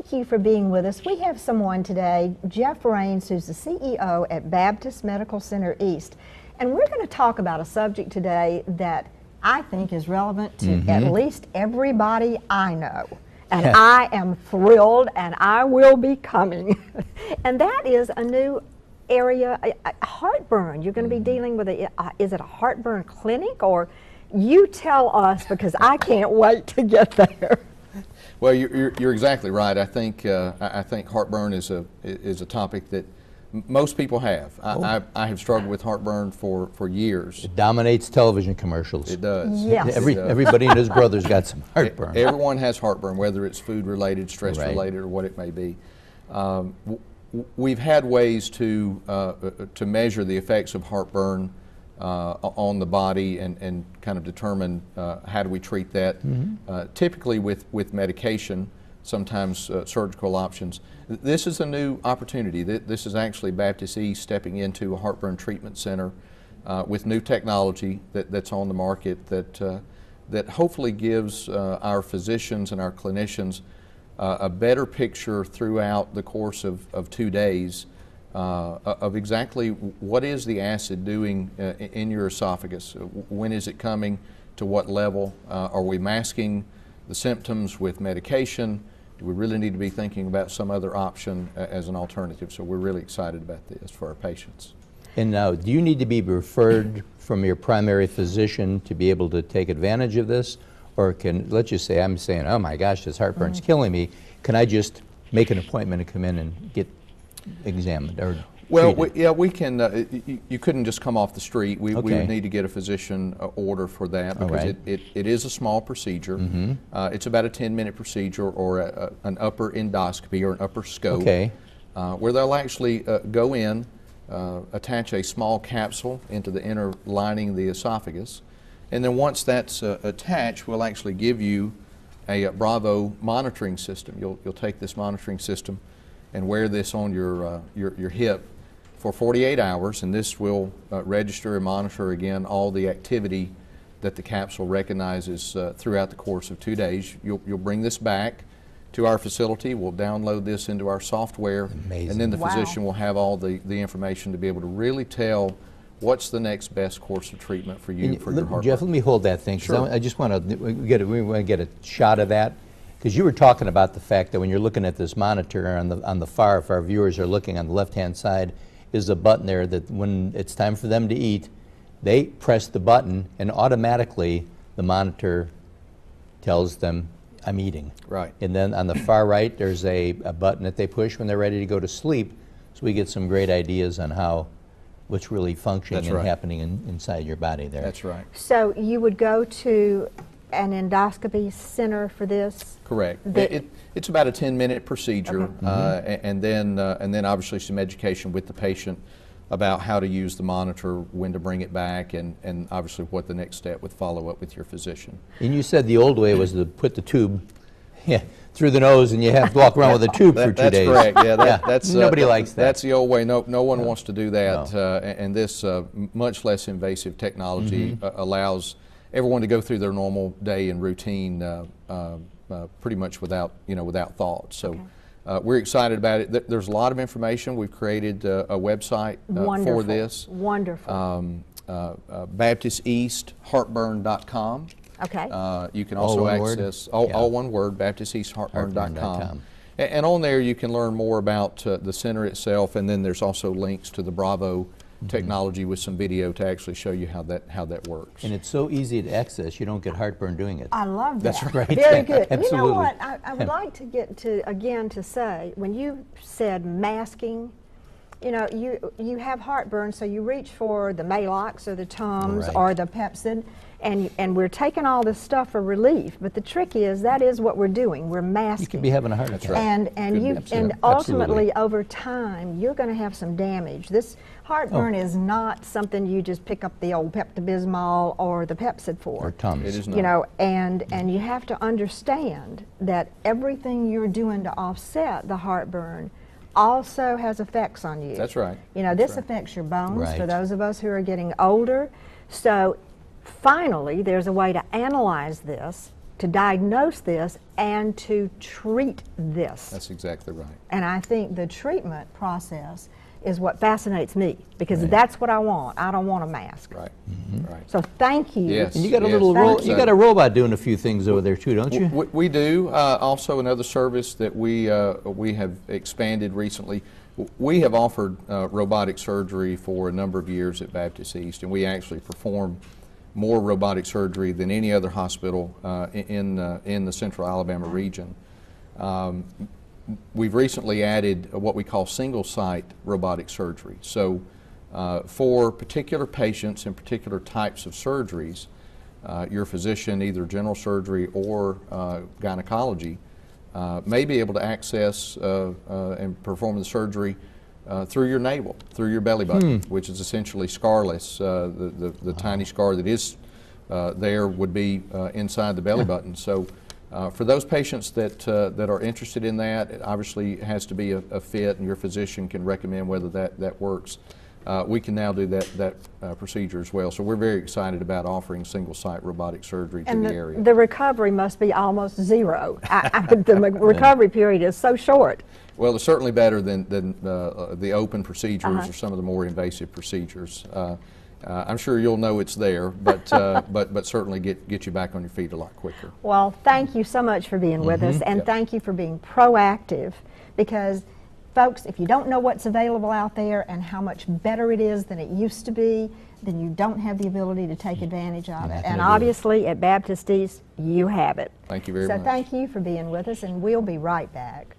thank you for being with us. We have someone today, Jeff Raines, who's the CEO at Baptist Medical Center East. And we're going to talk about a subject today that I think is relevant to at least everybody I know. And I am thrilled, and I will be coming. And that is a new area, heartburn. You're going to be dealing with is it a heartburn clinic, or you tell us, because I can't wait to get there. Well, you're exactly right. I think heartburn is a topic that most people have. I have struggled with heartburn for years. It dominates television commercials. It does. Yes. Everybody and his brother's got some heartburn. Everyone has heartburn, whether it's food related, stress related, or what it may be. We've had ways to measure the effects of heartburn on the body and kind of determine how do we treat that. Typically with medication, sometimes surgical options. This is a new opportunity. This is actually Baptist East stepping into a Heartburn Treatment Center with new technology that's on the market that hopefully gives our physicians and our clinicians a better picture throughout the course of 2 days of exactly what is the acid doing in your esophagus. When is it coming? To what level? Are we masking the symptoms with medication? Do we really need to be thinking about some other option as an alternative? So we're really excited about this for our patients. And now, do you need to be referred from your primary physician to be able to take advantage of this? Or let's just say I'm saying, oh my gosh, this heartburn's killing me. Can I just make an appointment and come in and get examined? Or well, we can. You couldn't just come off the street. We would need to get a physician order for that, because it is a small procedure. It's about a 10-minute procedure, or an upper endoscopy or an upper scope, where they'll actually go in, attach a small capsule into the inner lining of the esophagus, and then once that's attached, we'll actually give you a Bravo monitoring system. You'll take this monitoring system and wear this on your hip for 48 hours, and this will register and monitor again all the activity that the capsule recognizes throughout the course of 2 days. You'll bring this back to our facility. We'll download this into our software. Amazing. And then the physician will have all the information to be able to really tell what's the next best course of treatment for you for your heartburn. Jeff, let me hold that thing, because I just want to get a shot of that. Because you were talking about the fact that when you're looking at this monitor on the far, if our viewers are looking on the left-hand side, is a button there that when it's time for them to eat, they press the button and automatically the monitor tells them, I'm eating. Right. And then on the far right, there's a button that they push when they're ready to go to sleep. So we get some great ideas on what's really functioning and happening inside your body there. That's right. So you would go to an endoscopy center for this? Correct. It's about a 10-minute procedure, and then obviously some education with the patient about how to use the monitor, when to bring it back, and obviously what the next step with follow-up with your physician. And you said the old way was to put the tube through the nose, and you have to walk around with a tube for 2 days. That's correct. Yeah, that's nobody likes that. That's the old way. No one wants to do that. No. And this much less invasive technology allows everyone to go through their normal day and routine pretty much without thought. So we're excited about it. There's a lot of information. We've created a website for this. Wonderful. BaptistEastHeartburn.com. Okay. You can also access all one word, BaptistEastHeartburn.com. And on there you can learn more about the center itself, and then there's also links to the Bravo technology with some video to actually show you how that works. And it's so easy to access, you don't get heartburn doing it. I love that. That's right. Very good. Absolutely. You know what, I would like to get to, again, to say, when you said masking, you know, you have heartburn, so you reach for the Maalox or the Tums or the Pepcid, and we're taking all this stuff for relief. But the trick is, that is what we're doing. We're masking. You could be having a heart attack. And ultimately, over time, you're going to have some damage. This heartburn is not something you just pick up the old Pepto-Bismol or the Pepcid for. Or Tums. It is not. You know, and you have to understand that everything you're doing to offset the heartburn also has effects on you. That's right. You know, this affects your bones for those of us who are getting older. So finally, there's a way to analyze this to diagnose this and to treat this. That's exactly right. And I think the treatment process is what fascinates me, because that's what I want. I don't want a mask. Right. Right. So thank you. Yes. And you got a yes. little you got a robot doing a few things over there too, don't you? We do. Also, another service that we have expanded recently. We have offered robotic surgery for a number of years at Baptist East, and we actually perform more robotic surgery than any other hospital in the Central Alabama region. We've recently added what we call single-site robotic surgery. So for particular patients and particular types of surgeries, your physician, either general surgery or gynecology, may be able to access and perform the surgery through your navel, through your belly button, which is essentially scarless. The tiny scar that is there would be inside the belly button. So for those patients that are interested in that, it obviously has to be a fit, and your physician can recommend whether that works. We can now do that procedure as well. So we're very excited about offering single-site robotic surgery to the area. The recovery must be almost zero. The recovery period is so short. Well, it's certainly better than the open procedures or some of the more invasive procedures. I'm sure you'll know it's there, but but certainly get you back on your feet a lot quicker. Well, thank you so much for being with us, and thank you for being proactive, because folks, if you don't know what's available out there and how much better it is than it used to be, then you don't have the ability to take advantage of it. And obviously at Baptist East, you have it. Thank you very much. So thank you for being with us, and we'll be right back.